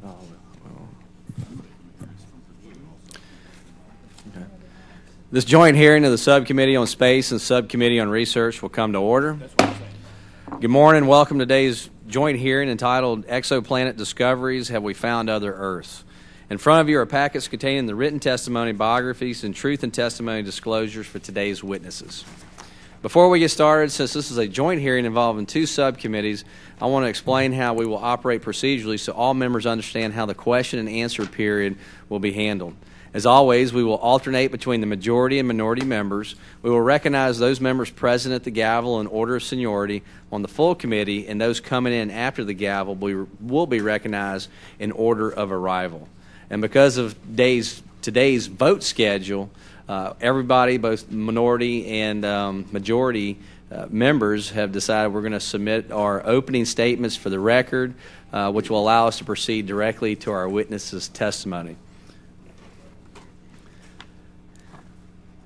Okay. This joint hearing of the Subcommittee on Space and Subcommittee on Research will come to order. Good morning. Welcome to today's joint hearing entitled Exoplanet Discoveries, Have We Found Other Earths? In front of you are packets containing the written testimony, biographies, and truth and testimony disclosures for today's witnesses. Before we get started, since this is a joint hearing involving two subcommittees, I want to explain how we will operate procedurally so all members understand how the question and answer period will be handled. As always, we will alternate between the majority and minority members. We will recognize those members present at the gavel in order of seniority on the full committee, and those coming in after the gavel will be recognized in order of arrival. And because of today's vote schedule, everybody, both minority and majority members, have decided we're going to submit our opening statements for the record, which will allow us to proceed directly to our witnesses' testimony.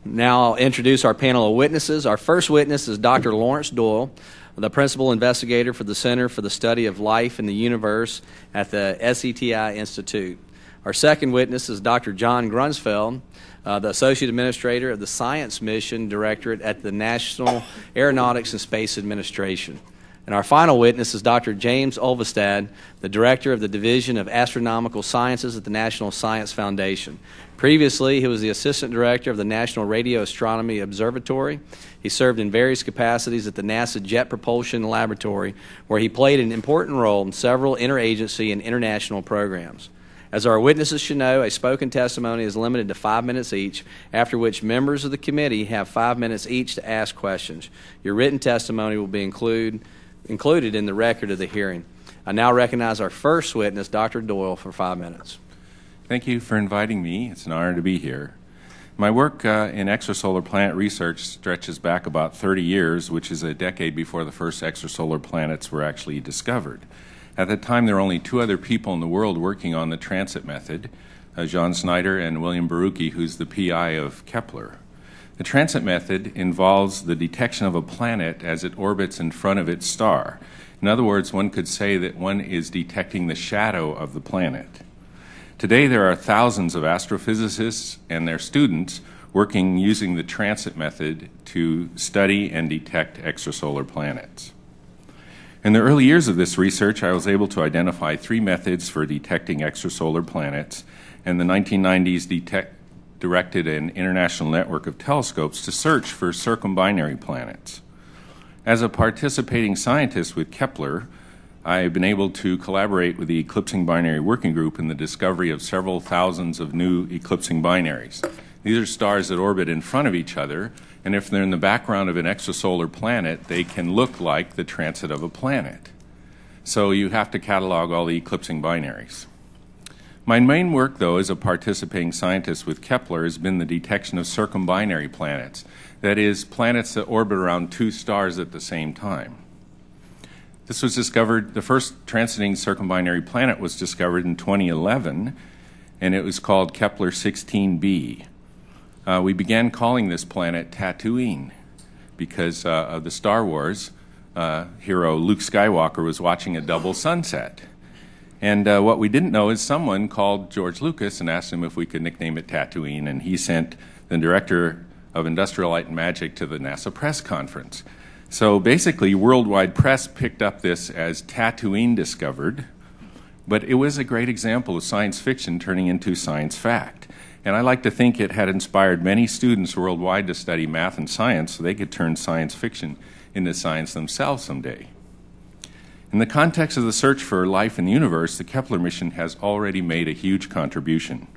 Now I'll introduce our panel of witnesses. Our first witness is Dr. Lawrence Doyle, the principal investigator for the Center for the Study of Life in the Universe at the SETI Institute. Our second witness is Dr. John Grunsfeld, the Associate Administrator of the Science Mission Directorate at the National Aeronautics and Space Administration. And our final witness is Dr. James Elvestad, the Director of the Division of Astronomical Sciences at the National Science Foundation. Previously, he was the Assistant Director of the National Radio Astronomy Observatory. He served in various capacities at the NASA Jet Propulsion Laboratory, where he played an important role in several interagency and international programs. As our witnesses should know, a spoken testimony is limited to 5 minutes each, after which members of the committee have 5 minutes each to ask questions. Your written testimony will be included in the record of the hearing. I now recognize our first witness, Dr. Doyle, for 5 minutes. Thank you for inviting me. It's an honor to be here. My work in extrasolar planet research stretches back about 30 years, which is a decade before the first extrasolar planets were actually discovered. At that time, there were only two other people in the world working on the transit method, John Snyder and William Barucki, who's the PI of Kepler. The transit method involves the detection of a planet as it orbits in front of its star. In other words, one could say that one is detecting the shadow of the planet. Today, there are thousands of astrophysicists and their students working using the transit method to study and detect extrasolar planets. In the early years of this research, I was able to identify three methods for detecting extrasolar planets, and the 1990s directed an international network of telescopes to search for circumbinary planets. As a participating scientist with Kepler, I have been able to collaborate with the Eclipsing Binary Working Group in the discovery of several thousands of new eclipsing binaries. These are stars that orbit in front of each other, and if they're in the background of an extrasolar planet, they can look like the transit of a planet. So you have to catalog all the eclipsing binaries. My main work, though, as a participating scientist with Kepler has been the detection of circumbinary planets, that is, planets that orbit around two stars at the same time. This was discovered, the first transiting circumbinary planet was discovered in 2011, and it was called Kepler 16b. We began calling this planet Tatooine because of the Star Wars hero Luke Skywalker was watching a double sunset. And what we didn't know is someone called George Lucas and asked him if we could nickname it Tatooine, and he sent the director of Industrial Light and Magic to the NASA press conference. So basically, worldwide press picked up this as Tatooine discovered, but it was a great example of science fiction turning into science fact. And I like to think it had inspired many students worldwide to study math and science so they could turn science fiction into science themselves someday. In the context of the search for life in the universe, the Kepler mission has already made a huge contribution.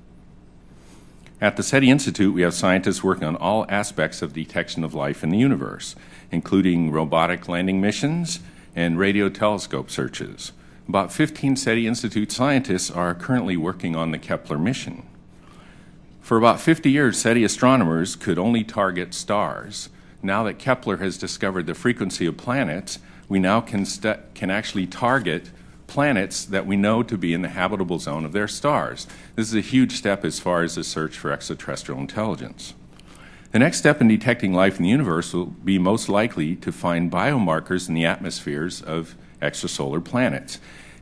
At the SETI Institute, we have scientists working on all aspects of detection of life in the universe, including robotic landing missions and radio telescope searches. About 15 SETI Institute scientists are currently working on the Kepler mission. For about 50 years, SETI astronomers could only target stars. Now that Kepler has discovered the frequency of planets, we now can actually target planets that we know to be in the habitable zone of their stars. This is a huge step as far as the search for extraterrestrial intelligence. The next step in detecting life in the universe will be most likely to find biomarkers in the atmospheres of extrasolar planets.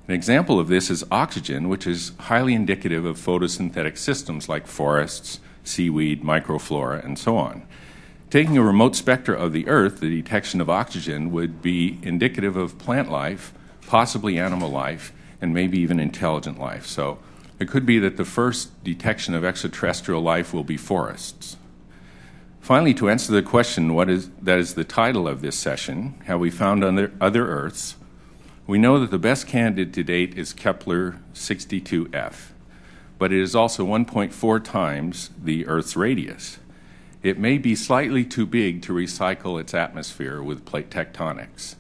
An example of this is oxygen, which is highly indicative of photosynthetic systems like forests, seaweed, microflora, and so on. Taking a remote spectra of the Earth, the detection of oxygen would be indicative of plant life, possibly animal life, and maybe even intelligent life. So it could be that the first detection of extraterrestrial life will be forests. Finally, to answer the question, that is the title of this session, have we found other Earths? We know that the best candidate to date is Kepler 62f, but it is also 1.4 times the Earth's radius. It may be slightly too big to recycle its atmosphere with plate tectonics,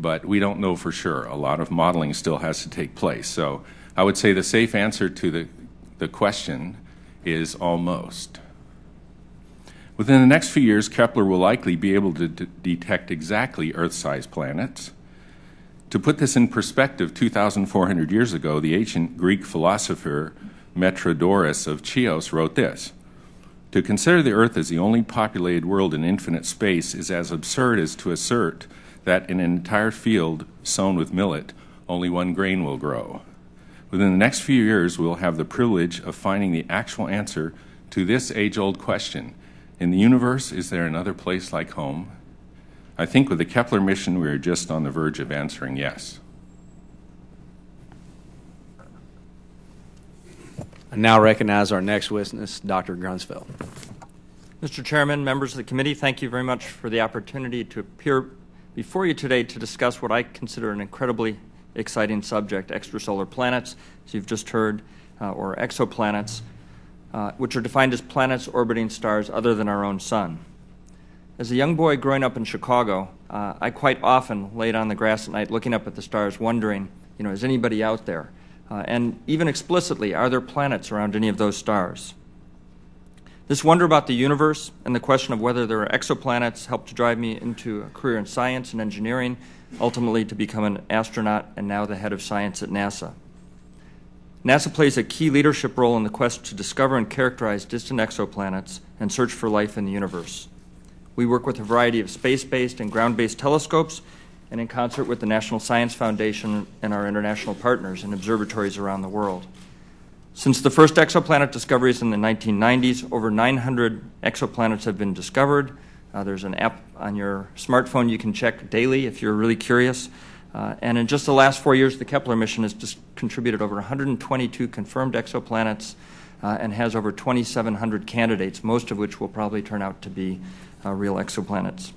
but we don't know for sure. A lot of modeling still has to take place. So I would say the safe answer to the question is almost. Within the next few years, Kepler will likely be able to detect exactly Earth-sized planets. To put this in perspective, 2,400 years ago, the ancient Greek philosopher Metrodorus of Chios wrote this: "To consider the Earth as the only populated world in infinite space is as absurd as to assert that in an entire field sown with millet, only one grain will grow." Within the next few years, we'll have the privilege of finding the actual answer to this age-old question: in the universe, is there another place like home? I think with the Kepler mission, we are just on the verge of answering yes. I now recognize our next witness, Dr. Grunsfeld. Mr. Chairman, members of the committee, thank you very much for the opportunity to appear before you today to discuss what I consider an incredibly exciting subject, extrasolar planets, as you've just heard, or exoplanets, which are defined as planets orbiting stars other than our own sun. As a young boy growing up in Chicago, I quite often laid on the grass at night looking up at the stars wondering, is anybody out there? And even explicitly, are there planets around any of those stars? This wonder about the universe and the question of whether there are exoplanets helped to drive me into a career in science and engineering, ultimately to become an astronaut and now the head of science at NASA. NASA plays a key leadership role in the quest to discover and characterize distant exoplanets and search for life in the universe. We work with a variety of space-based and ground-based telescopes, and in concert with the National Science Foundation and our international partners in observatories around the world. Since the first exoplanet discoveries in the 1990s, over 900 exoplanets have been discovered. There's an app on your smartphone you can check daily if you're really curious. And in just the last 4 years, the Kepler mission has contributed over 122 confirmed exoplanets and has over 2,700 candidates, most of which will probably turn out to be real exoplanets.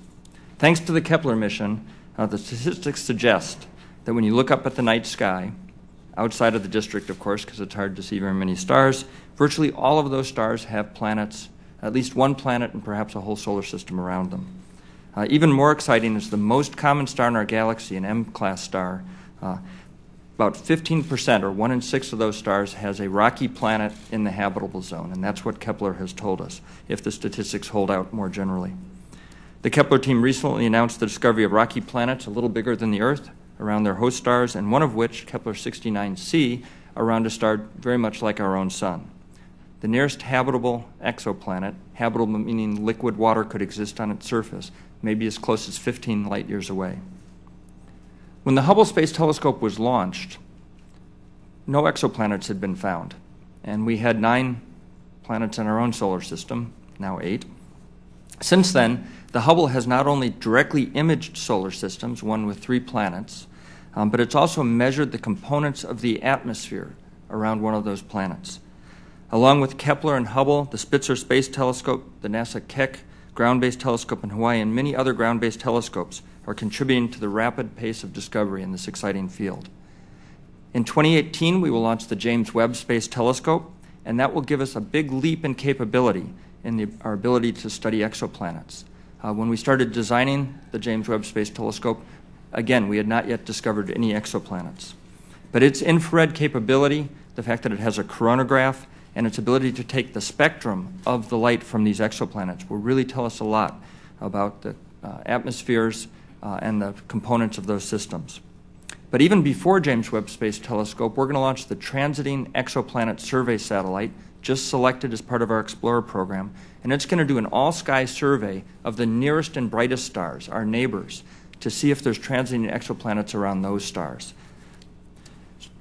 Thanks to the Kepler mission, the statistics suggest that when you look up at the night sky, outside of the district, of course, because it's hard to see very many stars, virtually all of those stars have planets, at least one planet and perhaps a whole solar system around them. Even more exciting is the most common star in our galaxy, an M-class star. About 15%, or 1 in 6 of those stars, has a rocky planet in the habitable zone, and that's what Kepler has told us, if the statistics hold out more generally. The Kepler team recently announced the discovery of rocky planets a little bigger than the Earth around their host stars, and one of which, Kepler 69c, around a star very much like our own sun. The nearest habitable exoplanet, habitable meaning liquid water could exist on its surface, may be as close as 15 light years away. When the Hubble Space Telescope was launched, no exoplanets had been found, and we had 9 planets in our own solar system, now 8. Since then, the Hubble has not only directly imaged solar systems, one with 3 planets, but it's also measured the components of the atmosphere around one of those planets. Along with Kepler and Hubble, the Spitzer Space Telescope, the NASA Keck ground-based telescope in Hawaii, and many other ground-based telescopes are contributing to the rapid pace of discovery in this exciting field. In 2018, we will launch the James Webb Space Telescope, and that will give us a big leap in capability in our ability to study exoplanets. When we started designing the James Webb Space Telescope, again, we had not yet discovered any exoplanets. But its infrared capability, the fact that it has a coronagraph, and its ability to take the spectrum of the light from these exoplanets will really tell us a lot about the atmospheres and the components of those systems. But even before James Webb Space Telescope, we're going to launch the Transiting Exoplanet Survey satellite, just selected as part of our Explorer program, and it's going to do an all-sky survey of the nearest and brightest stars, our neighbors, to see if there's transiting exoplanets around those stars.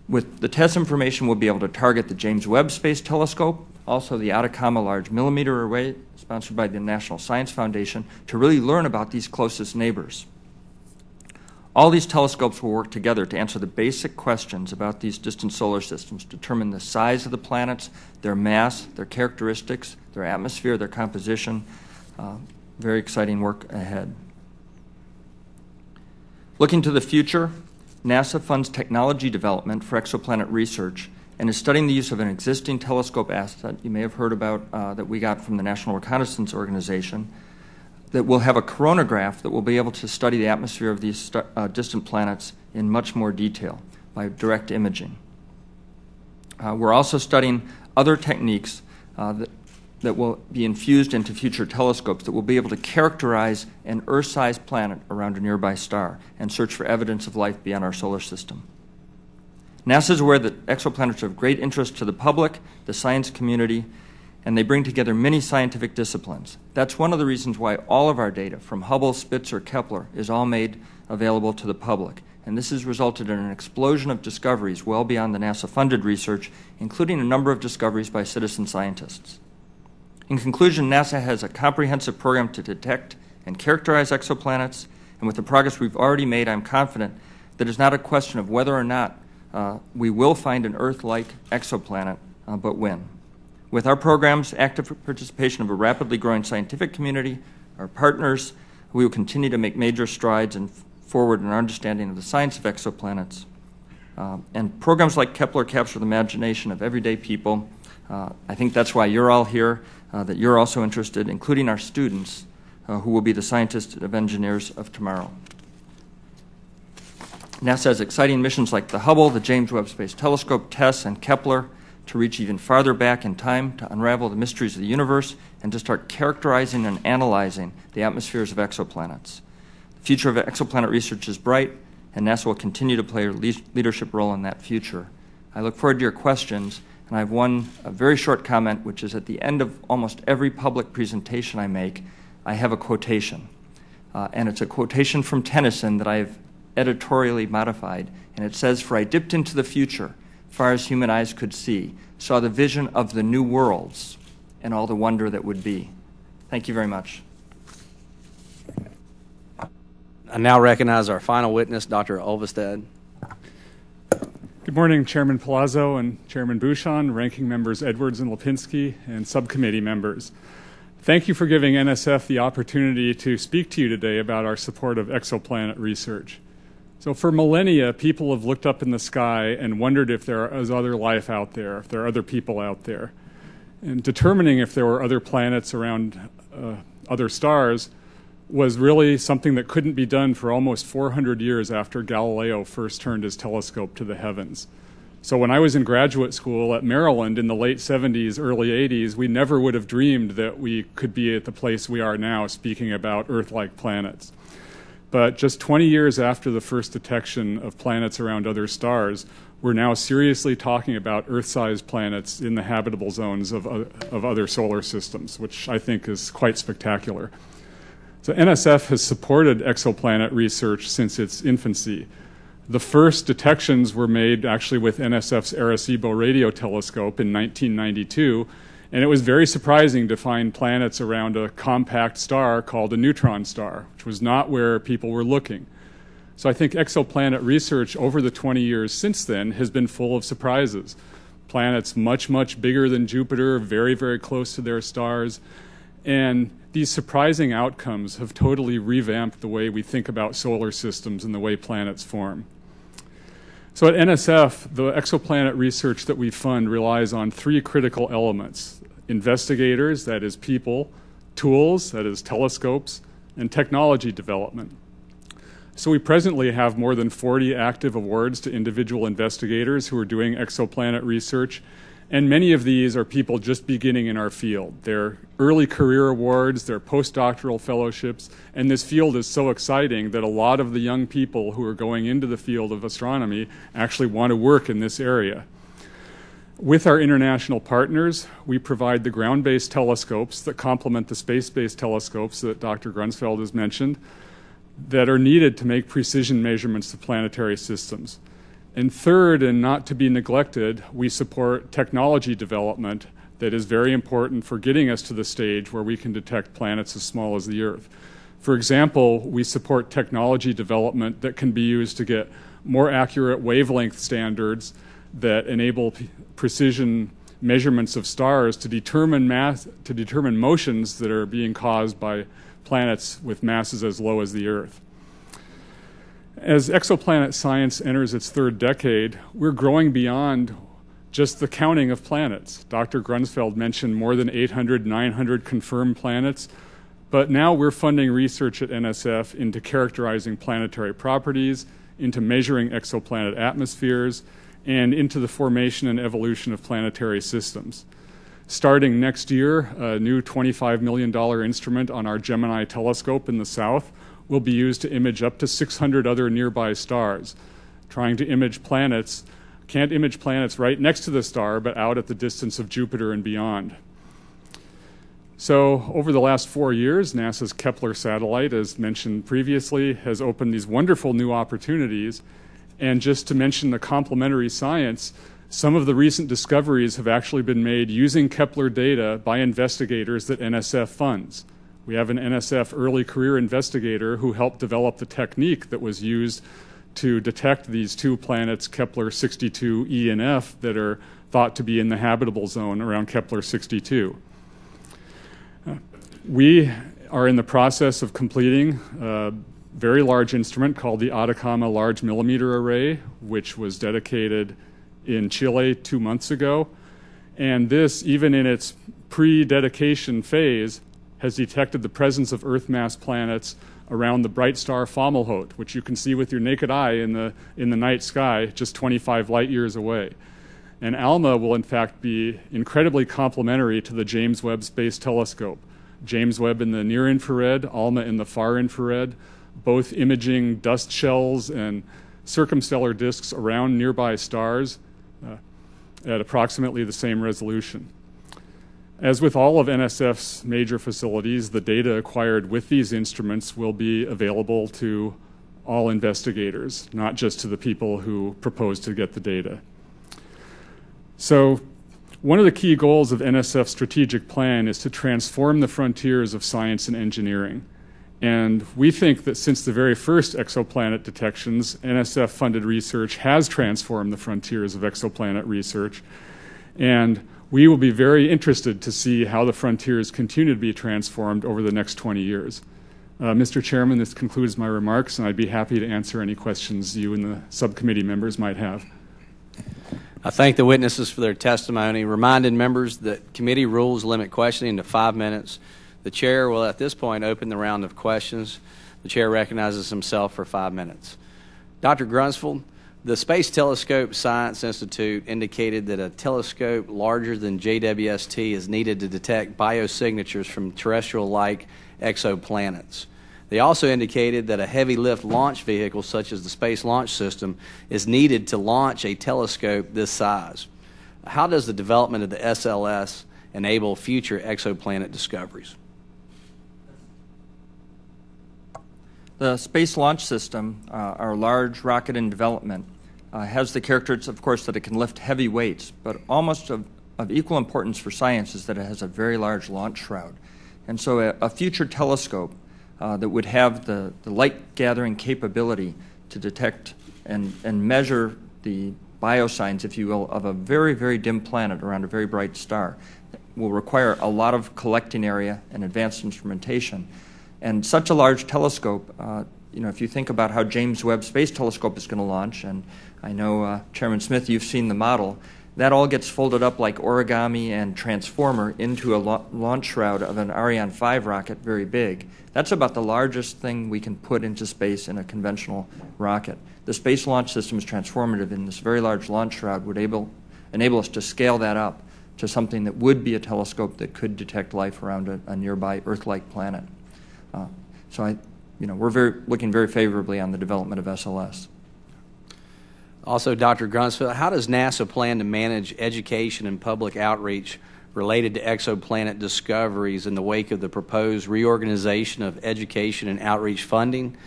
With the TESS information, we'll be able to target the James Webb Space Telescope, also the Atacama Large Millimeter Array, sponsored by the National Science Foundation, to really learn about these closest neighbors. All these telescopes will work together to answer the basic questions about these distant solar systems, determine the size of the planets, their mass, their characteristics, their atmosphere, their composition. Very exciting work ahead. Looking to the future, NASA funds technology development for exoplanet research and is studying the use of an existing telescope asset you may have heard about that we got from the National Reconnaissance Organization that will have a coronagraph that will be able to study the atmosphere of these distant planets in much more detail by direct imaging. We're also studying other techniques that will be infused into future telescopes that will be able to characterize an Earth-sized planet around a nearby star and search for evidence of life beyond our solar system. NASA is aware that exoplanets are of great interest to the public, the science community, and they bring together many scientific disciplines. That's one of the reasons why all of our data, from Hubble, Spitzer, Kepler, is all made available to the public. And this has resulted in an explosion of discoveries well beyond the NASA-funded research, including a number of discoveries by citizen scientists. In conclusion, NASA has a comprehensive program to detect and characterize exoplanets, and with the progress we've already made, I'm confident that it's not a question of whether or not we will find an Earth-like exoplanet, but when. With our programs, active participation of a rapidly growing scientific community, our partners, we will continue to make major strides forward in our understanding of the science of exoplanets. And programs like Kepler capture the imagination of everyday people. I think that's why you're all here, that you're also interested, including our students, who will be the scientists and engineers of tomorrow. NASA has exciting missions like the Hubble, the James Webb Space Telescope, TESS, and Kepler to reach even farther back in time to unravel the mysteries of the universe and to start characterizing and analyzing the atmospheres of exoplanets. The future of exoplanet research is bright, and NASA will continue to play a leadership role in that future. I look forward to your questions. And I have a very short comment, which is at the end of almost every public presentation I make, I have a quotation. And it's a quotation from Tennyson that I've editorially modified. And it says, "For I dipped into the future, far as human eyes could see, saw the vision of the new worlds and all the wonder that would be." Thank you very much. I now recognize our final witness, Dr. Elvestad. Good morning, Chairman Palazzo and Chairman Bouchon, ranking members Edwards and Lipinski, and subcommittee members. Thank you for giving NSF the opportunity to speak to you today about our support of exoplanet research. So for millennia, people have looked up in the sky and wondered if there is other life out there, if there are other people out there. And determining if there were other planets around other stars was really something that couldn't be done for almost 400 years after Galileo first turned his telescope to the heavens. So when I was in graduate school at Maryland in the late 70s, early 80s, we never would have dreamed that we could be at the place we are now speaking about Earth-like planets. But just 20 years after the first detection of planets around other stars, we're now seriously talking about Earth-sized planets in the habitable zones of other solar systems, which I think is quite spectacular. So NSF has supported exoplanet research since its infancy. The first detections were made actually with NSF's Arecibo radio telescope in 1992, and it was very surprising to find planets around a compact star called a neutron star, which was not where people were looking. So I think exoplanet research over the 20 years since then has been full of surprises. Planets much, much bigger than Jupiter, very, very close to their stars, and these surprising outcomes have totally revamped the way we think about solar systems and the way planets form. So at NSF, the exoplanet research that we fund relies on three critical elements: investigators, that is people; tools, that is telescopes; and technology development. So we presently have more than 40 active awards to individual investigators who are doing exoplanet research, and many of these are people just beginning in our field. They're early career awards, they're postdoctoral fellowships, and this field is so exciting that a lot of the young people who are going into the field of astronomy actually want to work in this area. With our international partners, we provide the ground-based telescopes that complement the space-based telescopes that Dr. Grunsfeld has mentioned that are needed to make precision measurements of planetary systems. And third, and not to be neglected, we support technology development that is very important for getting us to the stage where we can detect planets as small as the Earth. For example, we support technology development that can be used to get more accurate wavelength standards that enable precision measurements of stars to determine motions that are being caused by planets with masses as low as the Earth. As exoplanet science enters its third decade, we're growing beyond just the counting of planets. Dr. Grunsfeld mentioned more than 800, 900 confirmed planets, but now we're funding research at NSF into characterizing planetary properties, into measuring exoplanet atmospheres, and into the formation and evolution of planetary systems. Starting next year, a new $25 million instrument on our Gemini telescope in the south will be used to image up to 600 other nearby stars. Trying to image planets, can't image planets right next to the star, but out at the distance of Jupiter and beyond. So over the last 4 years, NASA's Kepler satellite, as mentioned previously, has opened these wonderful new opportunities. And just to mention the complementary science, some of the recent discoveries have actually been made using Kepler data by investigators that NSF funds. We have an NSF early career investigator who helped develop the technique that was used to detect these two planets, Kepler 62e and f, that are thought to be in the habitable zone around Kepler 62. We are in the process of completing a very large instrument called the Atacama Large Millimeter Array, which was dedicated in Chile 2 months ago. And this, even in its pre-dedication phase, has detected the presence of Earth-mass planets around the bright star Fomalhaut, which you can see with your naked eye in the night sky just 25 light years away. And ALMA will in fact be incredibly complementary to the James Webb Space Telescope. James Webb in the near infrared, ALMA in the far infrared, both imaging dust shells and circumstellar disks around nearby stars at approximately the same resolution. As with all of NSF's major facilities, the data acquired with these instruments will be available to all investigators, not just to the people who propose to get the data. So one of the key goals of NSF's strategic plan is to transform the frontiers of science and engineering. And we think that since the very first exoplanet detections, NSF-funded research has transformed the frontiers of exoplanet research. And we will be very interested to see how the frontiers continue to be transformed over the next 20 years. Mr. Chairman, this concludes my remarks, and I'd be happy to answer any questions you and the subcommittee members might have. I thank the witnesses for their testimony. Reminding members that committee rules limit questioning to 5 minutes. The chair will at this point open the round of questions. The chair recognizes himself for 5 minutes. Dr. Grunsfeld, the Space Telescope Science Institute indicated that a telescope larger than JWST is needed to detect biosignatures from terrestrial-like exoplanets. They also indicated that a heavy-lift launch vehicle, such as the Space Launch System, is needed to launch a telescope this size. How does the development of the SLS enable future exoplanet discoveries? The Space Launch System, our large rocket in development, has the characteristics, of course, that it can lift heavy weights, but almost of equal importance for science is that it has a very large launch shroud. And so a future telescope that would have the light-gathering capability to detect and measure the biosigns, if you will, of a very, very dim planet around a very bright star will require a lot of collecting area and advanced instrumentation. And such a large telescope, if you think about how James Webb Space Telescope is going to launch, and I know, Chairman Smith, you've seen the model, that all gets folded up like origami and transformer into a launch shroud of an Ariane 5 rocket, very big. That's about the largest thing we can put into space in a conventional rocket. The Space Launch System is transformative, and this very large launch shroud would enable us to scale that up to something that would be a telescope that could detect life around a nearby Earth-like planet. We're looking very favorably on the development of SLS. Also, Dr. Grunsfeld, how does NASA plan to manage education and public outreach related to exoplanet discoveries in the wake of the proposed reorganization of education and outreach funding?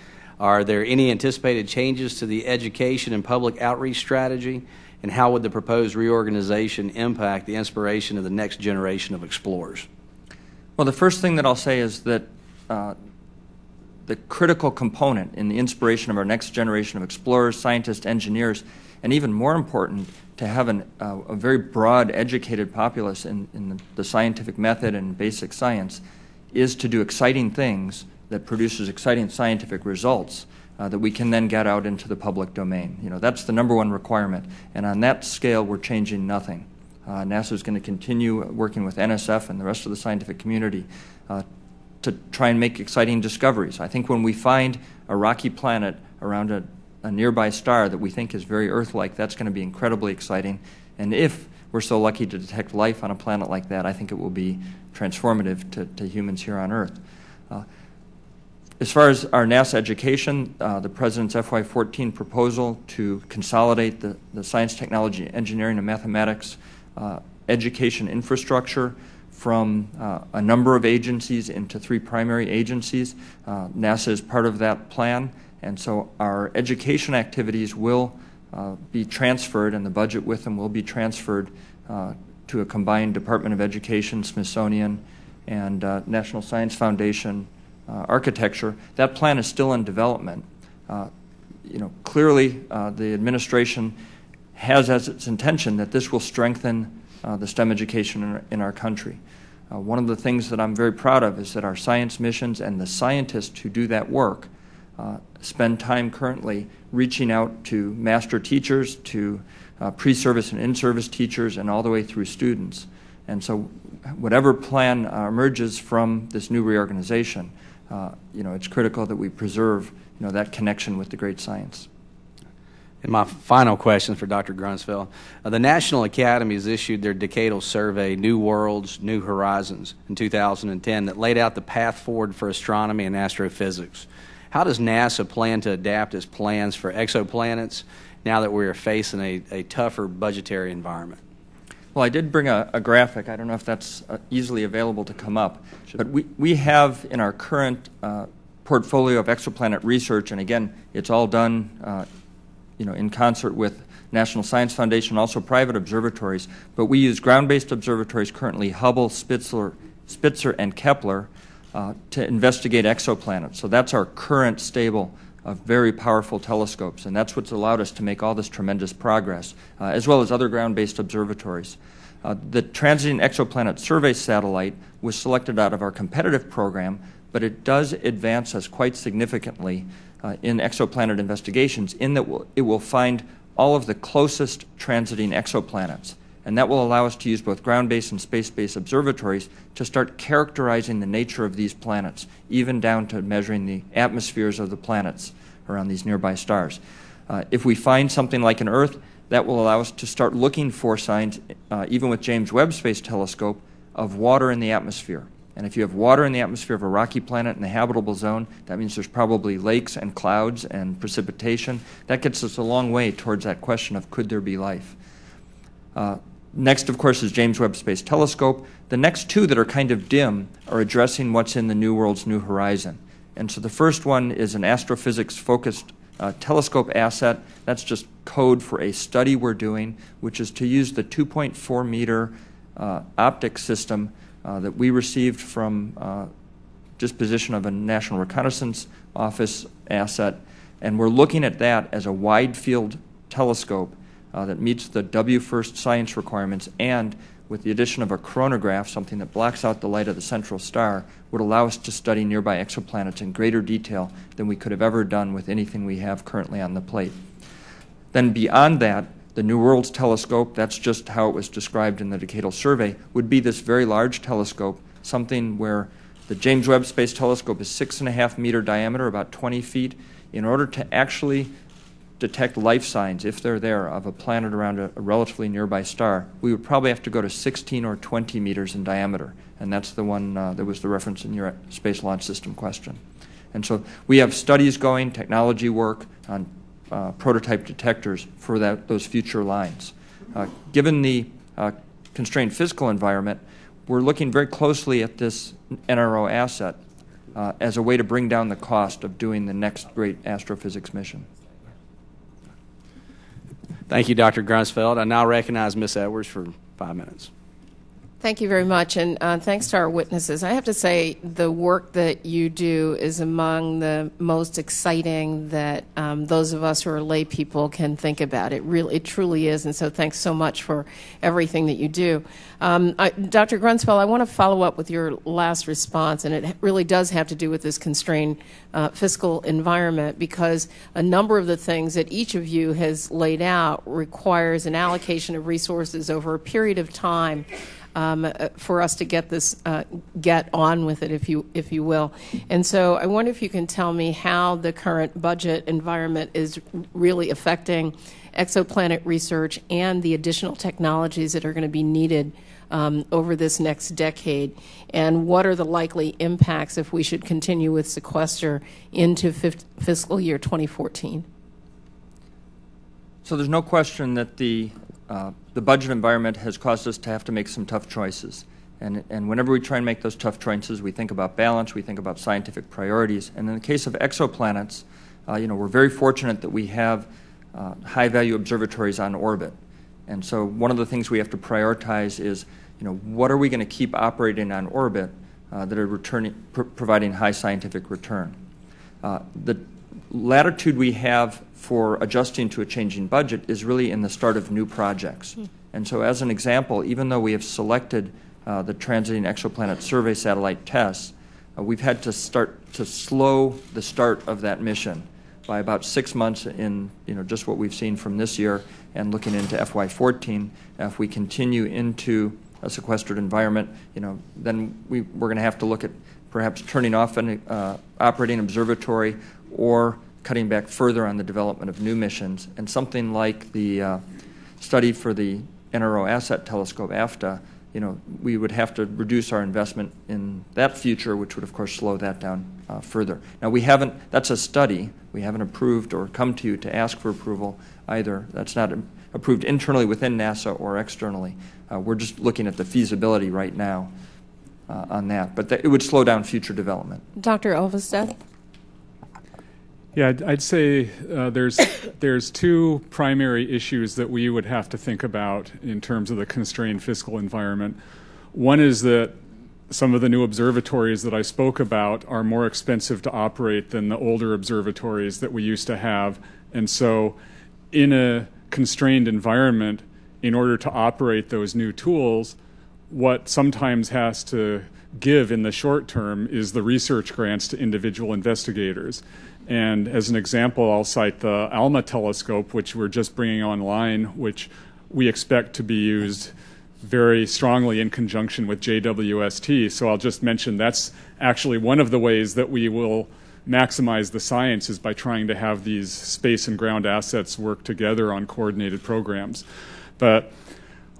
Are there any anticipated changes to the education and public outreach strategy? And how would the proposed reorganization impact the inspiration of the next generation of explorers? Well, the first thing that I'll say is that the critical component in the inspiration of our next generation of explorers, scientists, engineers, and even more important, to have a very broad, educated populace in the scientific method and basic science, is to do exciting things that produces exciting scientific results that we can then get out into the public domain. That's the number one requirement. And on that scale, we're changing nothing. NASA is going to continue working with NSF and the rest of the scientific community to try and make exciting discoveries. I think when we find a rocky planet around a nearby star that we think is very Earth-like, that's going to be incredibly exciting. And if we're so lucky to detect life on a planet like that, I think it will be transformative to humans here on Earth. As far as our NASA education, the President's FY14 proposal to consolidate the science, technology, engineering, and mathematics education infrastructure from a number of agencies into 3 primary agencies. NASA is part of that plan, and so our education activities will be transferred, and the budget with them will be transferred to a combined Department of Education, Smithsonian, and National Science Foundation architecture. That plan is still in development. Clearly, the administration has as its intention that this will strengthen the STEM education in our country. One of the things that I'm very proud of is that our science missions and the scientists who do that work spend time currently reaching out to master teachers, to pre-service and in-service teachers, and all the way through students. And so whatever plan emerges from this new reorganization, it's critical that we preserve that connection with the great science. And my final question for Dr. Grunsfeld. The National Academy has issued their decadal survey, New Worlds, New Horizons, in 2010 that laid out the path forward for astronomy and astrophysics. How does NASA plan to adapt its plans for exoplanets now that we are facing a tougher budgetary environment? Well, I did bring a graphic. I don't know if that's easily available to come up. But we have in our current portfolio of exoplanet research, and again, it's all done in concert with National Science Foundation, also private observatories, but we use ground-based observatories currently, Hubble, Spitzer, and Kepler, to investigate exoplanets. So that's our current stable of very powerful telescopes, and that's what's allowed us to make all this tremendous progress, as well as other ground-based observatories. The Transiting Exoplanet Survey satellite was selected out of our competitive program, but it does advance us quite significantly in exoplanet investigations in that it will find all of the closest transiting exoplanets. And that will allow us to use both ground-based and space-based observatories to start characterizing the nature of these planets, even down to measuring the atmospheres of the planets around these nearby stars. If we find something like an Earth, that will allow us to start looking for signs, even with James Webb Space Telescope, of water in the atmosphere. And if you have water in the atmosphere of a rocky planet in the habitable zone, that means there's probably lakes and clouds and precipitation. That gets us a long way towards that question of could there be life. Next, of course, is James Webb Space Telescope. The next two that are kind of dim are addressing what's in the New World's New Horizon. And so the first one is an astrophysics-focused telescope asset. That's just code for a study we're doing, which is to use the 2.4-meter optic system that we received from disposition of a National Reconnaissance Office asset. And we're looking at that as a wide-field telescope that meets the W-FIRST science requirements, and with the addition of a coronagraph, something that blocks out the light of the central star, would allow us to study nearby exoplanets in greater detail than we could have ever done with anything we have currently on the plate. Then beyond that, the New Worlds Telescope, that's just how it was described in the decadal survey, would be this very large telescope, something where the James Webb Space Telescope is 6.5-meter diameter, about 20 feet. In order to actually detect life signs, if they're there, of a planet around a relatively nearby star, we would probably have to go to 16 or 20 meters in diameter. And that's the one that was the reference in your Space Launch System question. And so we have studies going, technology work on prototype detectors for those future lines. Given the constrained physical environment, we're looking very closely at this NRO asset. as a way to bring down the cost of doing the next great astrophysics mission. Thank you, Dr. Grunsfeld. I now recognize Ms. Edwards for 5 minutes. Thank you very much, and thanks to our witnesses. I have to say the work that you do is among the most exciting that those of us who are lay people can think about. It truly is, and so thanks so much for everything that you do. Dr. Grunsfeld, I want to follow up with your last response, and it really does have to do with this constrained fiscal environment, because a number of the things that each of you has laid out requires an allocation of resources over a period of time for us to get this, get on with it, if you will. And so I wonder if you can tell me how the current budget environment is really affecting exoplanet research and the additional technologies that are going to be needed over this next decade, and what are the likely impacts if we should continue with sequester into fiscal year 2014? So there's no question that the budget environment has caused us to have to make some tough choices. And whenever we try and make those tough choices, we think about balance, we think about scientific priorities. And in the case of exoplanets, we're very fortunate that we have high-value observatories on orbit. And so one of the things we have to prioritize is, what are we going to keep operating on orbit that are providing high scientific return? The latitude we have for adjusting to a changing budget is really in the start of new projects. And so as an example, even though we have selected the Transiting Exoplanet Survey satellite tests, we've had to start to slow the start of that mission by about 6 months in just what we've seen from this year and looking into FY14. If we continue into a sequestered environment, then we're going to have to look at perhaps turning off an operating observatory or cutting back further on the development of new missions. And something like the study for the NRO Asset Telescope, AFTA, we would have to reduce our investment in that future, which would, of course, slow that down further. Now, that's a study. We haven't approved or come to you to ask for approval either. That's not approved internally within NASA or externally. We're just looking at the feasibility right now on that. But it would slow down future development. Dr. Elvestad? Yeah, I'd say there's two primary issues that we would have to think about in terms of the constrained fiscal environment. One is that some of the new observatories that I spoke about are more expensive to operate than the older observatories that we used to have. And so in a constrained environment, in order to operate those new tools, what sometimes has to give in the short term is the research grants to individual investigators. And as an example, I'll cite the ALMA telescope, which we're just bringing online, which we expect to be used very strongly in conjunction with JWST. So I'll just mention that's actually one of the ways that we will maximize the science is by trying to have these space and ground assets work together on coordinated programs. But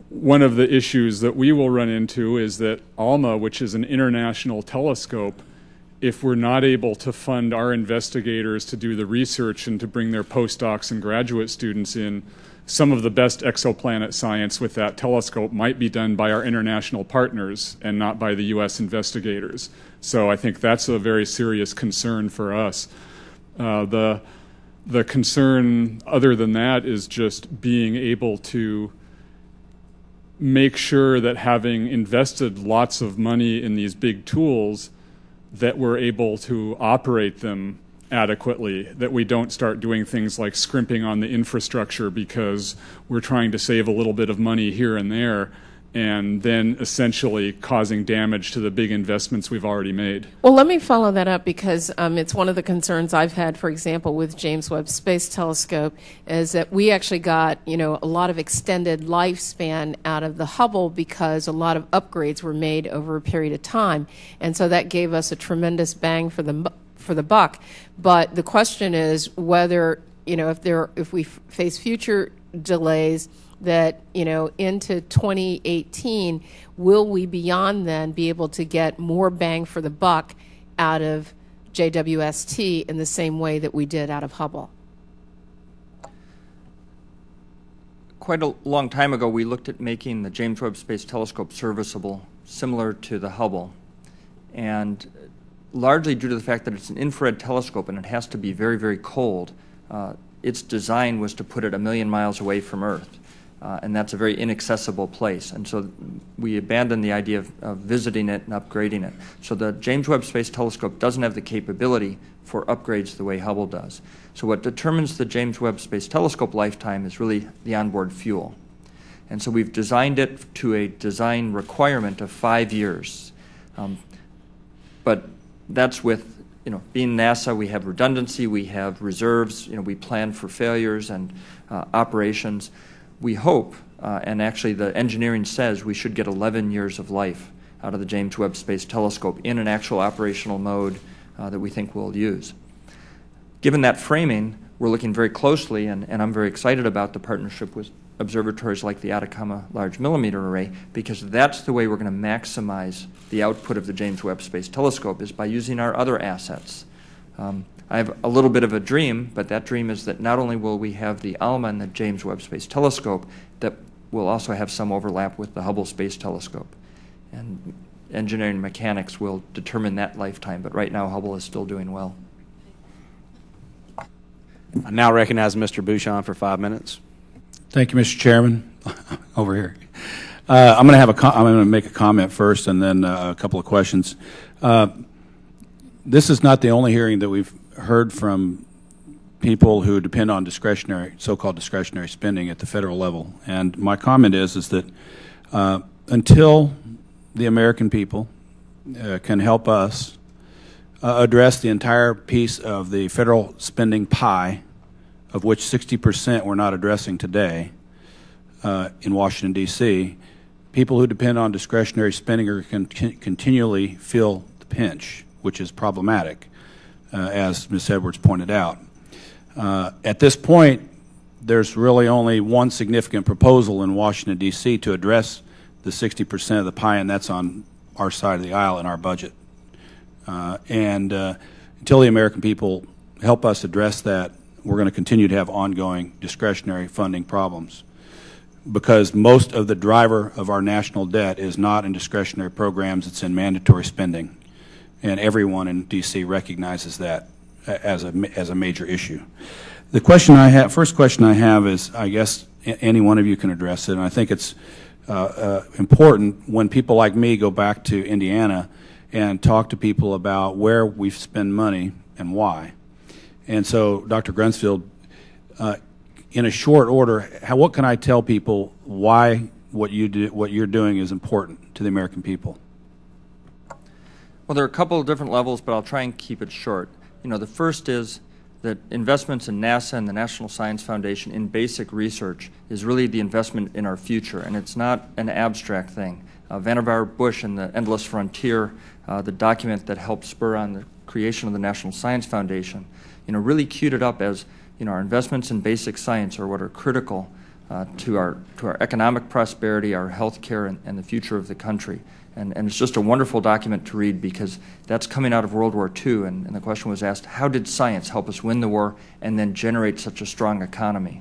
one of the issues that we will run into is that ALMA, which is an international telescope, if we're not able to fund our investigators to do the research and to bring their postdocs and graduate students in, some of the best exoplanet science with that telescope might be done by our international partners and not by the U.S. investigators. So I think that's a very serious concern for us. The concern other than that is just being able to make sure that having invested lots of money in these big tools, that we're able to operate them adequately, that we don't start doing things like scrimping on the infrastructure because we're trying to save a little bit of money here and there, and then essentially causing damage to the big investments we've already made. Well, let me follow that up because it's one of the concerns I've had, for example, with James Webb Space Telescope, is that we actually got, a lot of extended lifespan out of the Hubble because a lot of upgrades were made over a period of time. And so that gave us a tremendous bang for the buck. But the question is whether, if we face future delays, that, into 2018, will we beyond then be able to get more bang for the buck out of JWST in the same way that we did out of Hubble? Quite a long time ago, we looked at making the James Webb Space Telescope serviceable, similar to the Hubble. And largely due to the fact that it's an infrared telescope and it has to be very, very cold. Its design was to put it 1 million miles away from Earth, and that's a very inaccessible place. And so we abandoned the idea of visiting it and upgrading it. So the James Webb Space Telescope doesn't have the capability for upgrades the way Hubble does. So what determines the James Webb Space Telescope lifetime is really the onboard fuel. And so we've designed it to a design requirement of 5 years. But that's with, being NASA, we have redundancy, we have reserves, we plan for failures and operations. We hope, and actually the engineering says, we should get 11 years of life out of the James Webb Space Telescope in an actual operational mode that we think we'll use. Given that framing, we're looking very closely, and I'm very excited about the partnership with observatories like the Atacama Large Millimeter Array, because that's the way we're going to maximize the output of the James Webb Space Telescope, is by using our other assets. I have a little bit of a dream, but that dream is that not only will we have the ALMA and the James Webb Space Telescope, that we'll also have some overlap with the Hubble Space Telescope. And engineering mechanics will determine that lifetime, but right now Hubble is still doing well. I now recognize Mr. Bouchon for 5 minutes. Thank you, Mr. Chairman. Over here. I'm going to make a comment first, and then a couple of questions. This is not the only hearing that we've heard from people who depend on discretionary, so-called discretionary spending at the federal level. And my comment is that until the American people can help us address the entire piece of the federal spending pie, of which 60% we're not addressing today in Washington, D.C., people who depend on discretionary spending are continually feel the pinch, which is problematic, as Ms. Edwards pointed out. At this point, there's really only one significant proposal in Washington, D.C. to address the 60% of the pie, and that's on our side of the aisle in our budget. Until the American people help us address that, we're going to continue to have ongoing discretionary funding problems, because most of the driver of our national debt is not in discretionary programs, it's in mandatory spending. And everyone in D.C. recognizes that as a major issue. The question I have, first question I have is, I guess any one of you can address it, and I think it's important when people like me go back to Indiana and talk to people about where we spend money and why. And so, Dr. Grunsfeld, in a short order, what can I tell people why what you're doing is important to the American people? Well, there are a couple of different levels, but I'll try and keep it short. The first is that investments in NASA and the National Science Foundation in basic research is really the investment in our future, and it's not an abstract thing. Vannevar Bush and the Endless Frontier, the document that helped spur on the creation of the National Science Foundation, really cued it up as, our investments in basic science are what are critical to our economic prosperity, our health care, and the future of the country. And it's just a wonderful document to read, because that's coming out of World War II, and the question was asked, how did science help us win the war and then generate such a strong economy?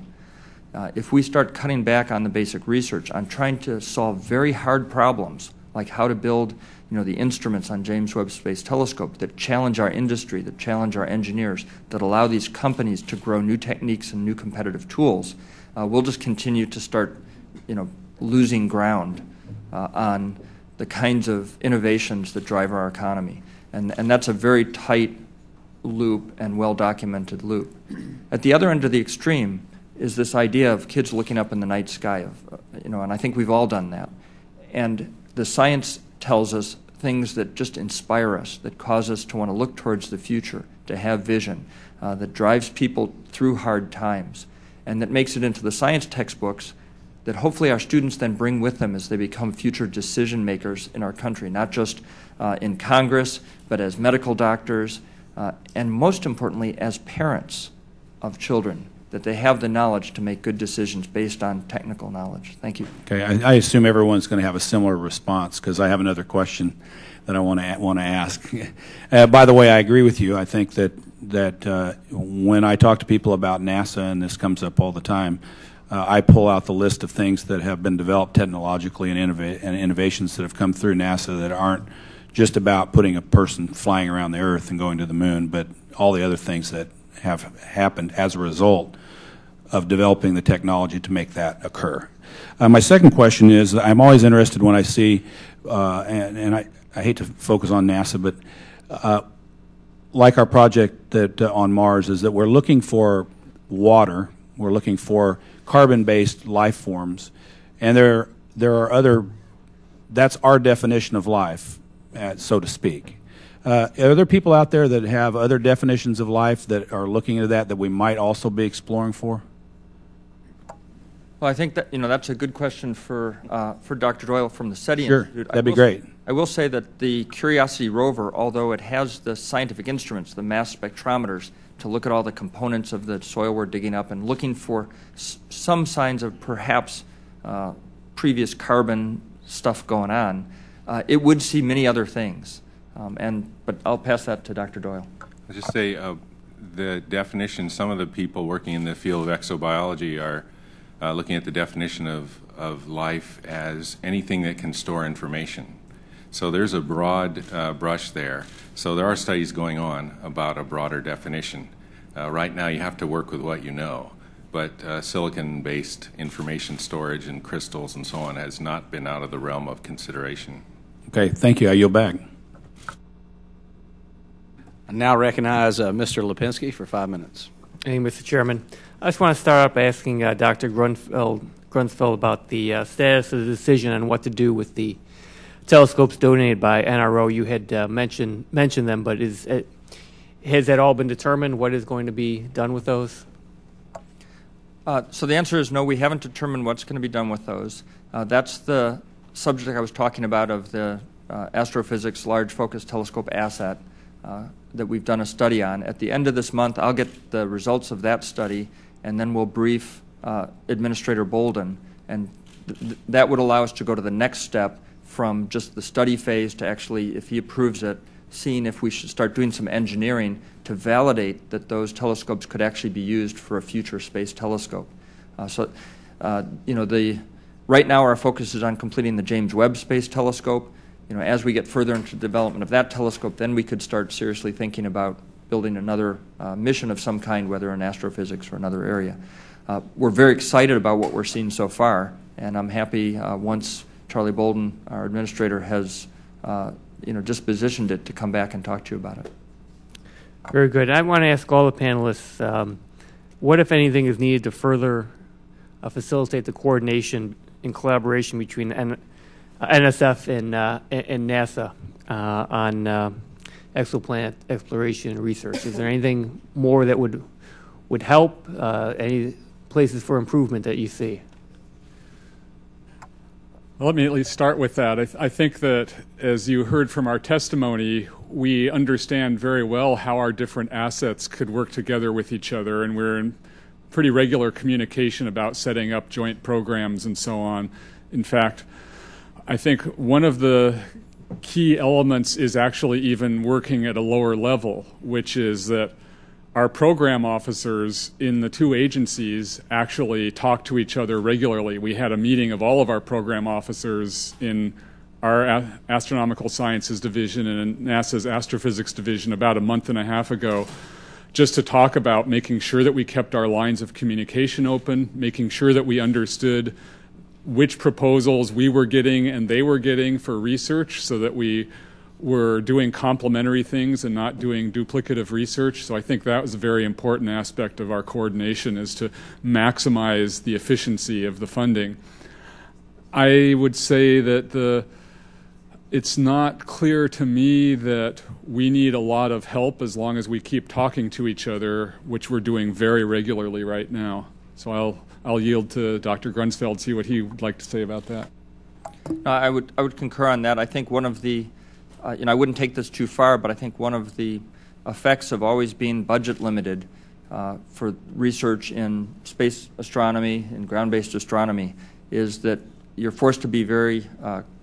If we start cutting back on the basic research, on trying to solve very hard problems, like how to build the instruments on James Webb Space Telescope that challenge our industry, that challenge our engineers, that allow these companies to grow new techniques and new competitive tools, we'll just continue to start losing ground on the kinds of innovations that drive our economy. And that's a very tight loop and well-documented loop. At the other end of the extreme is this idea of kids looking up in the night sky, and I think we've all done that. And the science tells us things that just inspire us, that cause us to want to look towards the future, to have vision, that drives people through hard times, and that makes it into the science textbooks that hopefully our students then bring with them as they become future decision makers in our country, not just in Congress, but as medical doctors, and most importantly, as parents of children, that they have the knowledge to make good decisions based on technical knowledge. Thank you. Okay, I assume everyone's going to have a similar response, because I have another question that I want to ask. By the way, I agree with you. I think that when I talk to people about NASA, and this comes up all the time, I pull out the list of things that have been developed technologically and innovations that have come through NASA that aren't just about putting a person flying around the Earth and going to the moon, but all the other things that have happened as a result of developing the technology to make that occur. My second question is, I'm always interested when I see, and I hate to focus on NASA, but like our project that on Mars, is that we're looking for water, we're looking for carbon-based life forms, and there are other, that's our definition of life, so to speak. Are there people out there that have other definitions of life that are looking into that we might also be exploring for? Well, I think that that's a good question for Dr. Doyle from the SETI Sure, Institute. that'd be great. I will say that the Curiosity rover, although it has the scientific instruments, the mass spectrometers, to look at all the components of the soil we're digging up and looking for some signs of perhaps previous carbon stuff going on, it would see many other things. But I'll pass that to Dr. Doyle. I'll just say the definition, some of the people working in the field of exobiology are looking at the definition of life as anything that can store information. So there's a broad brush there. So there are studies going on about a broader definition. Right now you have to work with what you know, but silicon-based information storage and crystals and so on has not been out of the realm of consideration. Okay, thank you. I yield back. I now recognize Mr. Lipinski for 5 minutes. Thank you, Mr. Chairman. I just want to start out by asking Dr. Grunsfeld about the status of the decision on what to do with the telescopes donated by NRO. You had mentioned them, but has that all been determined? What is going to be done with those? So the answer is no, we haven't determined what's going to be done with those. That's the subject I was talking about of the astrophysics large focus telescope asset that we've done a study on. At the end of this month, I'll get the results of that study, and then we'll brief Administrator Bolden, and that would allow us to go to the next step from just the study phase to actually, if he approves it, seeing if we should start doing some engineering to validate that those telescopes could actually be used for a future space telescope. Right now our focus is on completing the James Webb Space Telescope. As we get further into the development of that telescope, then we could start seriously thinking about building another mission of some kind, whether in astrophysics or another area. We're very excited about what we're seeing so far, and I'm happy once Charlie Bolden, our administrator, has just positioned it to come back and talk to you about it. Very good. I want to ask all the panelists, what, if anything, is needed to further facilitate the coordination and collaboration between NSF and NASA on exoplanet exploration and research? Is there anything more that would help? Any places for improvement that you see? Well, let me at least start with that. I think that, as you heard from our testimony, we understand very well how our different assets could work together with each other, and we're in pretty regular communication about setting up joint programs and so on. In fact, I think one of the key elements is actually even working at a lower level, which is that our program officers in the two agencies actually talk to each other regularly. We had a meeting of all of our program officers in our Astronomical Sciences Division and in NASA's Astrophysics Division about a month and a half ago, just to talk about making sure that we kept our lines of communication open, making sure that we understood which proposals we were getting and they were getting for research, so that we were doing complementary things and not doing duplicative research. So I think that was a very important aspect of our coordination, is to maximize the efficiency of the funding. I would say that it's not clear to me that we need a lot of help as long as we keep talking to each other, which we're doing very regularly right now. So I'll yield to Dr. Grunsfeld, see what he would like to say about that. I would concur on that. I think one of the I wouldn't take this too far, but I think one of the effects of always being budget limited for research in space astronomy and ground-based astronomy is that you're forced to be very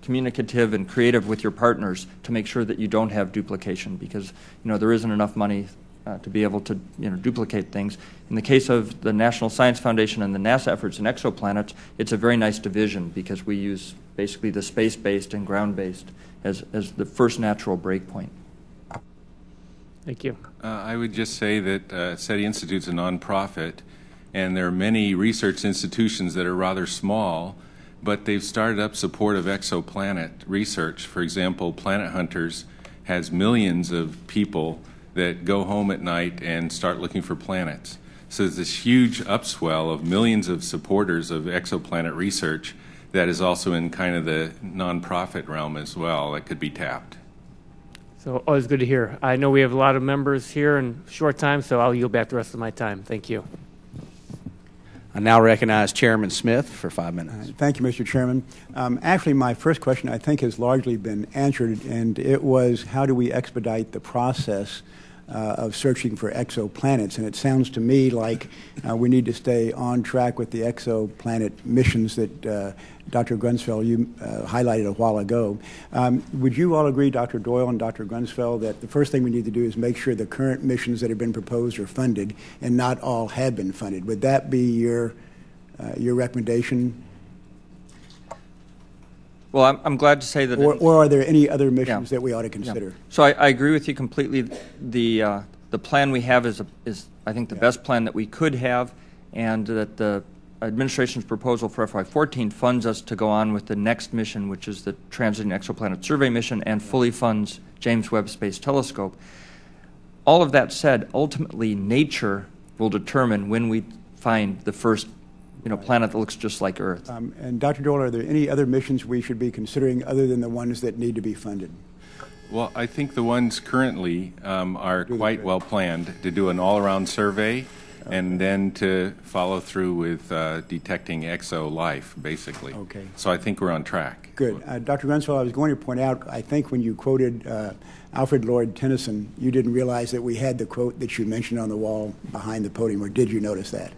communicative and creative with your partners to make sure that you don't have duplication, because there isn't enough money to be able to duplicate things. In the case of the National Science Foundation and the NASA efforts in exoplanets, it's a very nice division because we use basically the space-based and ground-based as the first natural breakpoint. Thank you. I would just say that SETI Institute's a nonprofit, and there are many research institutions that are rather small, but they've started up support of exoplanet research. For example, Planet Hunters has millions of people that go home at night and start looking for planets. So there's this huge upswell of millions of supporters of exoplanet research that is also in kind of the nonprofit realm as well that could be tapped. So always good to hear. I know we have a lot of members here in a short time, so I'll yield back the rest of my time. Thank you. I now recognize Chairman Smith for 5 minutes. Thank you, Mr. Chairman. Actually, my first question, I think, has largely been answered, and it was how do we expedite the process of searching for exoplanets? And it sounds to me like we need to stay on track with the exoplanet missions that Dr. Grunsfeld, you highlighted a while ago. Would you all agree, Dr. Doyle and Dr. Grunsfeld, that the first thing we need to do is make sure the current missions that have been proposed are funded, and not all have been funded? Would that be your recommendation? Well, I'm glad to say that. Or are there any other missions that we ought to consider? Yeah. So I agree with you completely. The plan we have is I think the best plan that we could have, and that the administration's proposal for FY14 funds us to go on with the next mission, which is the Transiting Exoplanet Survey mission, and fully funds James Webb Space Telescope. All of that said, ultimately nature will determine when we find the first planet that looks just like Earth. And Dr. Doyle, are there any other missions we should be considering other than the ones that need to be funded? Well, I think the ones currently are quite well planned to do an all-around survey, and then to follow through with detecting exo life, basically. Okay. So I think we're on track. Good. Dr. Grunsfeld, I was going to point out, I think when you quoted Alfred Lord Tennyson, you didn't realize that we had the quote that you mentioned on the wall behind the podium, or did you notice that?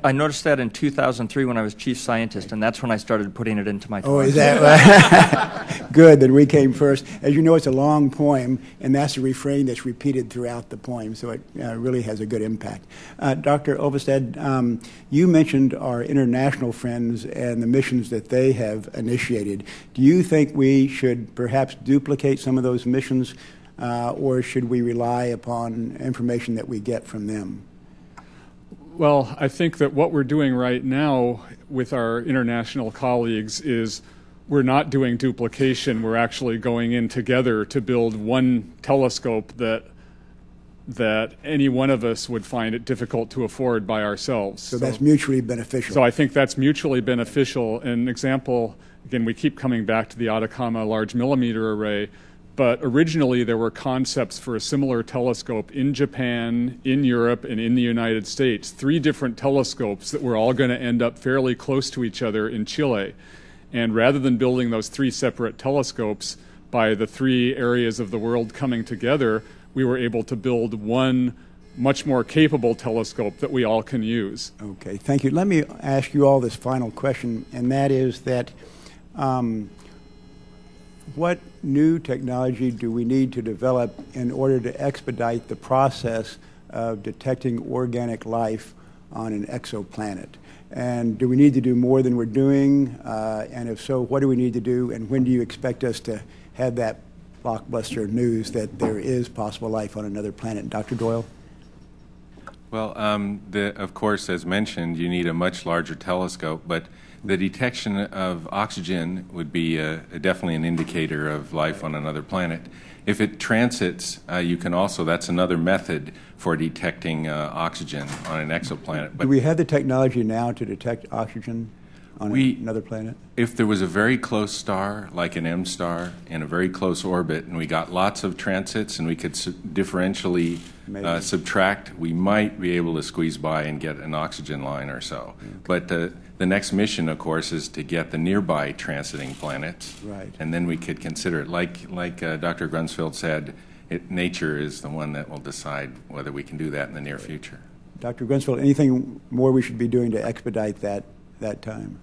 I noticed that in 2003 when I was chief scientist, and that's when I started putting it into my talk. Oh, is that right? Good, that we came first. As you know, it's a long poem, and that's a refrain that's repeated throughout the poem, so it really has a good impact. Dr. Elvestad, you mentioned our international friends and the missions that they have initiated. Do you think we should perhaps duplicate some of those missions, or should we rely upon information that we get from them? Well, I think that what we're doing right now with our international colleagues is we're not doing duplication. We're actually going in together to build one telescope that any one of us would find it difficult to afford by ourselves. So that's mutually beneficial. So I think that's mutually beneficial. An example, again, we keep coming back to the Atacama Large Millimeter Array, but originally there were concepts for a similar telescope in Japan, in Europe, and in the United States. 3 different telescopes that were all going to end up fairly close to each other in Chile. And rather than building those 3 separate telescopes by the 3 areas of the world coming together, we were able to build one much more capable telescope that we all can use. Okay, thank you. Let me ask you all this final question, and that is that what new technology do we need to develop in order to expedite the process of detecting organic life on an exoplanet? And do we need to do more than we're doing? And if so, what do we need to do? And when do you expect us to have that blockbuster news that there is possible life on another planet? Dr. Doyle? Well, of course, as mentioned, you need a much larger telescope, but the detection of oxygen would be definitely an indicator of life on another planet. If it transits, you can also, that's another method for detecting oxygen on an exoplanet. But do we have the technology now to detect oxygen on another planet? If there was a very close star, like an M star, in a very close orbit, and we got lots of transits and we could differentially subtract, we might be able to squeeze by and get an oxygen line or so. Okay. But the next mission, of course, is to get the nearby transiting planets, right. And then we could consider it. Like Dr. Grunsfeld said, nature is the one that will decide whether we can do that in the near future. Dr. Grunsfeld, anything more we should be doing to expedite that time?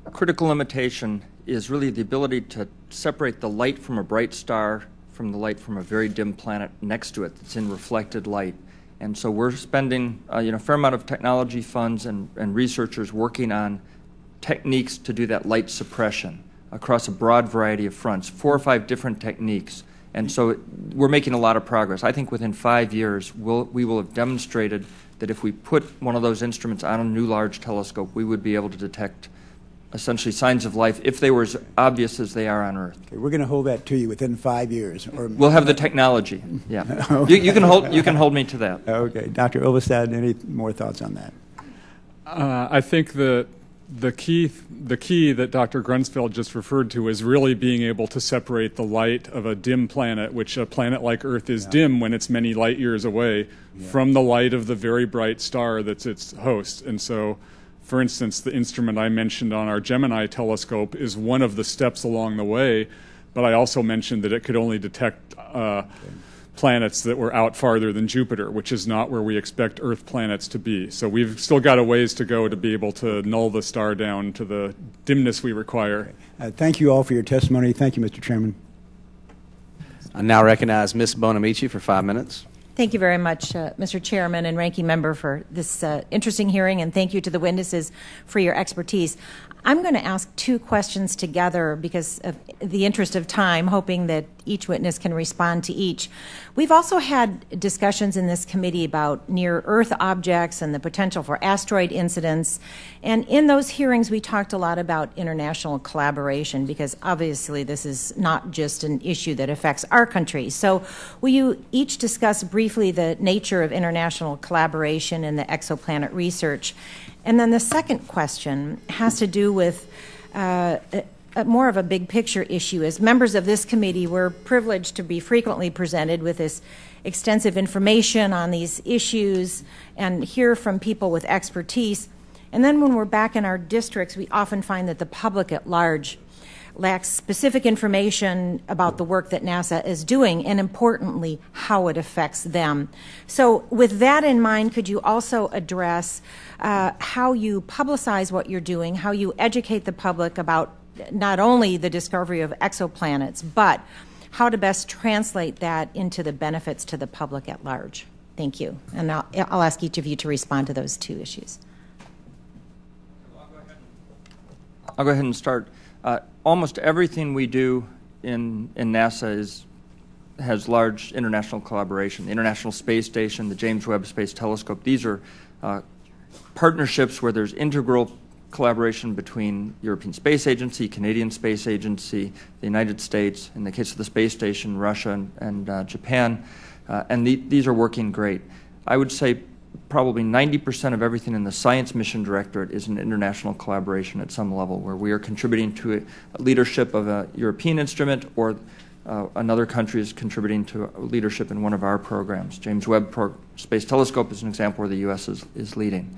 A critical limitation is really the ability to separate the light from a bright star from the light from a very dim planet next to it that's in reflected light. And so we're spending a fair amount of technology funds and researchers working on techniques to do that light suppression across a broad variety of fronts, 4 or 5 different techniques. And so we're making a lot of progress. I think within 5 years, we will have demonstrated that if we put one of those instruments on a new large telescope, we would be able to detect essentially signs of life if they were as obvious as they are on Earth. Okay, we're going to hold that to you within 5 years. Or we'll have the technology. Yeah, Okay. you can hold me to that. Okay, Dr. Elvestad, any more thoughts on that? I think the key that Dr. Grunsfeld just referred to is really being able to separate the light of a dim planet, which a planet like Earth is dim when it's many light years away, from the light of the very bright star that's its host. And so, for instance, the instrument I mentioned on our Gemini telescope is one of the steps along the way, but I also mentioned that it could only detect planets that were out farther than Jupiter, which is not where we expect Earth planets to be. So we've still got a ways to go to be able to null the star down to the dimness we require. Thank you all for your testimony. Thank you, Mr. Chairman. I now recognize Ms. Bonamici for 5 minutes. Thank you very much, Mr. Chairman and Ranking Member, for this interesting hearing, and thank you to the witnesses for your expertise. I'm going to ask 2 questions together because of the interest of time, hoping that each witness can respond to each. We've also had discussions in this committee about near-Earth objects and the potential for asteroid incidents. And in those hearings, we talked a lot about international collaboration because obviously this is not just an issue that affects our country. So will you each discuss briefly the nature of international collaboration in the exoplanet research? And then the second question has to do with more of a big picture issue. As members of this committee, we're privileged to be frequently presented with this extensive information on these issues and hear from people with expertise. And then when we're back in our districts, we often find that the public at large lacks specific information about the work that NASA is doing and, importantly, how it affects them. So with that in mind, could you also address how you publicize what you're doing, how you educate the public about not only the discovery of exoplanets, but how to best translate that into the benefits to the public at large? Thank you. And I'll ask each of you to respond to those 2 issues. I'll go ahead and start. Almost everything we do in NASA has large international collaboration. The International Space Station, the James Webb Space Telescope, these are partnerships where there's integral collaboration between European Space Agency, Canadian Space Agency, the United States, in the case of the space station, Russia and Japan, and these are working great. I would say probably 90% of everything in the Science Mission Directorate is an international collaboration at some level, where we are contributing to a leadership of a European instrument, or another country is contributing to leadership in one of our programs. James Webb Space Telescope is an example where the U.S. is leading.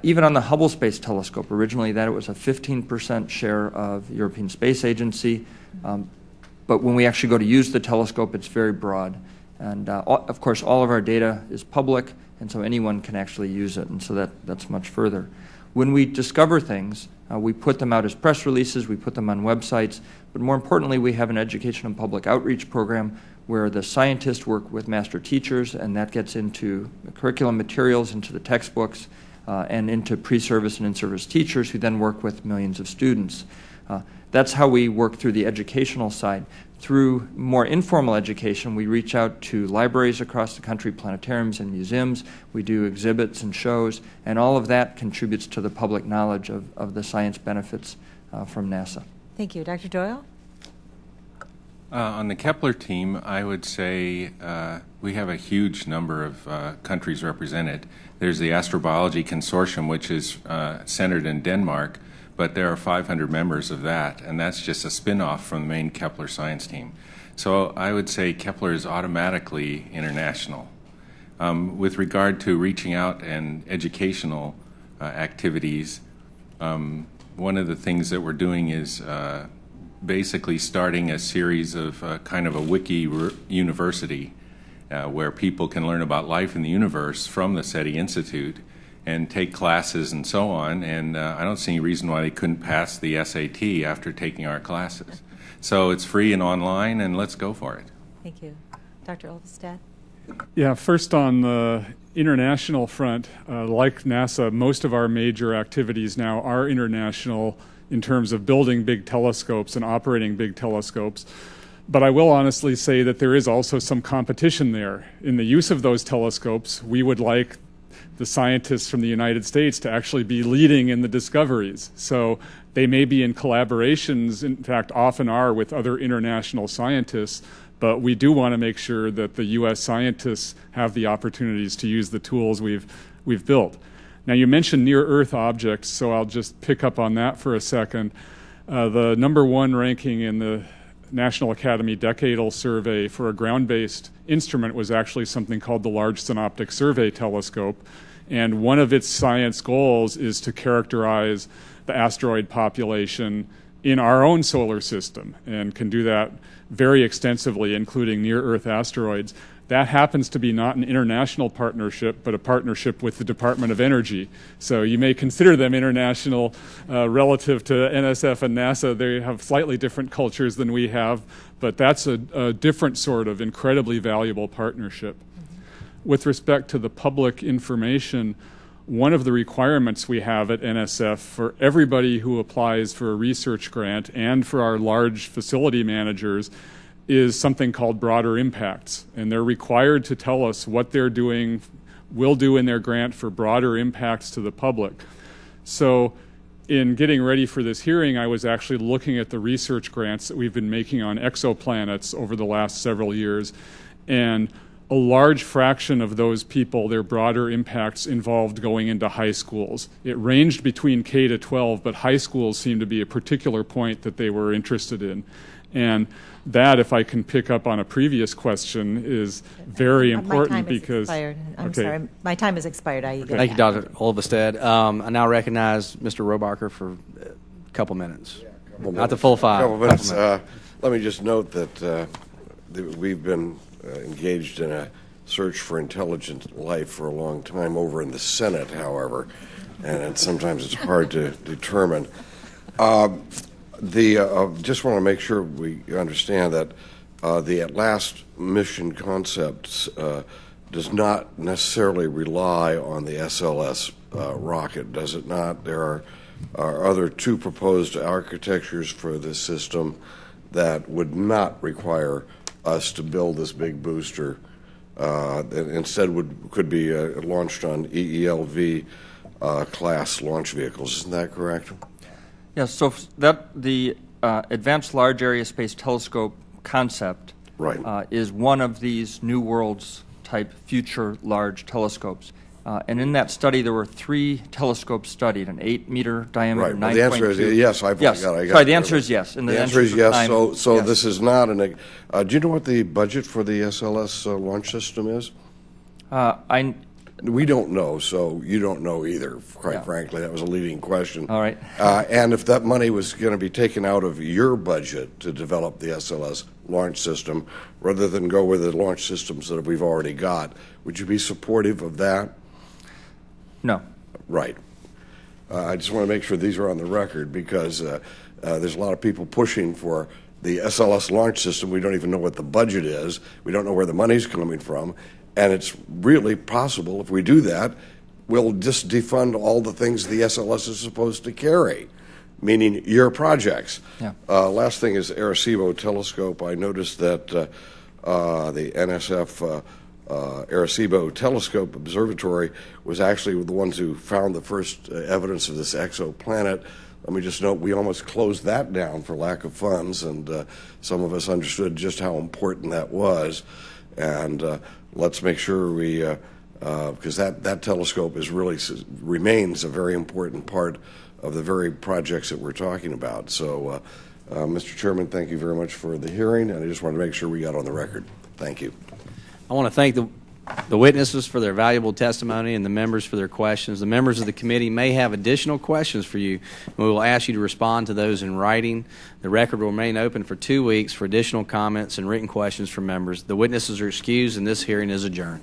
Even on the Hubble Space Telescope, originally that it was a 15% share of European Space Agency, but when we actually go to use the telescope, it's very broad. And of course, all of our data is public, and so anyone can actually use it, and so that's much further. When we discover things, we put them out as press releases, we put them on websites, but more importantly, we have an education and public outreach program where the scientists work with master teachers, and that gets into the curriculum materials, into the textbooks, and into pre-service and in-service teachers who then work with millions of students. That's how we work through the educational side. Through more informal education, we reach out to libraries across the country, planetariums and museums. We do exhibits and shows, and all of that contributes to the public knowledge of the science benefits from NASA. Thank you. Dr. Doyle? On the Kepler team, I would say we have a huge number of countries represented. There's the Astrobiology Consortium, which is centered in Denmark, but there are 500 members of that, and that's just a spin-off from the main Kepler science team. So I would say Kepler is automatically international. With regard to reaching out and educational activities, one of the things that we're doing is basically starting a series of kind of a wiki university where people can learn about life in the universe from the SETI Institute and take classes and so on, and I don't see any reason why they couldn't pass the SAT after taking our classes. So it's free and online, and let's go for it. Thank you. Dr. Elvestad? Yeah, first on the international front, like NASA, most of our major activities now are international in terms of building big telescopes and operating big telescopes. But I will honestly say that there is also some competition there. In the use of those telescopes, we would like the scientists from the United States to actually be leading in the discoveries. So they may be in collaborations, in fact often are, with other international scientists, but we do want to make sure that the U.S. scientists have the opportunities to use the tools we've built. Now, you mentioned near-Earth objects, so I'll just pick up on that for a second. The #1 ranking in the National Academy Decadal Survey for a ground-based instrument was actually something called the Large Synoptic Survey Telescope, and one of its science goals is to characterize the asteroid population in our own solar system, and can do that very extensively, including near-Earth asteroids. That happens to be not an international partnership, but a partnership with the Department of Energy. So you may consider them international relative to NSF and NASA. They have slightly different cultures than we have, but that's a different sort of incredibly valuable partnership. With respect to the public information, one of the requirements we have at NSF for everybody who applies for a research grant and for our large facility managers is something called broader impacts. And they're required to tell us what they're doing, will do in their grant for broader impacts to the public. So in getting ready for this hearing, I was actually looking at the research grants that we've been making on exoplanets over the last several years. And a large fraction of those people, their broader impacts involved going into high schools. It ranged between K to 12, but high schools seemed to be a particular point that they were interested in. And that, if I can pick up on a previous question, is very important because... My time has expired. I'm sorry. My time has expired. Thank you, Dr. Elvestad. I now recognize Mr. Robacher for a couple minutes. Not the full 5. Couple minutes. Let me just note that we've been engaged in a search for intelligent life for a long time over in the Senate, however, and sometimes it's hard to determine. Just want to make sure we understand that the at last mission concept does not necessarily rely on the SLS rocket, does it not? There are other 2 proposed architectures for this system that would not require us to build this big booster. Instead could be launched on EELV class launch vehicles. Isn't that correct? Yes, so the Advanced Large Area Space Telescope concept is one of these New Worlds type future large telescopes. And in that study, there were 3 telescopes studied, an 8-meter diameter, 9.2. Well, the answer is yes. I got Sorry, the answer is yes. And the answer is yes. So yes. This is not an. Do you know what the budget for the SLS launch system is? We don't know, so you don't know either, quite frankly. That was a leading question. All right. And if that money was going to be taken out of your budget to develop the SLS launch system, rather than go with the launch systems that we've already got, would you be supportive of that? No. Right. I just want to make sure these are on the record because there's a lot of people pushing for the SLS launch system. We don't even know what the budget is. We don't know where the money's coming from. And it's really possible if we do that, we'll just defund all the things the SLS is supposed to carry, meaning your projects. Yeah. Last thing is Arecibo telescope. I noticed that the NSF Arecibo Telescope Observatory was actually the ones who found the first evidence of this exoplanet. Let me just note, we almost closed that down for lack of funds, and some of us understood just how important that was. And let's make sure we, because that telescope remains a very important part of the very projects that we're talking about. So, Mr. Chairman, thank you very much for the hearing, and I just wanted to make sure we got on the record. Thank you. I want to thank the witnesses for their valuable testimony and the members for their questions. The members of the committee may have additional questions for you, and we will ask you to respond to those in writing. The record will remain open for 2 weeks for additional comments and written questions from members. The witnesses are excused, and this hearing is adjourned.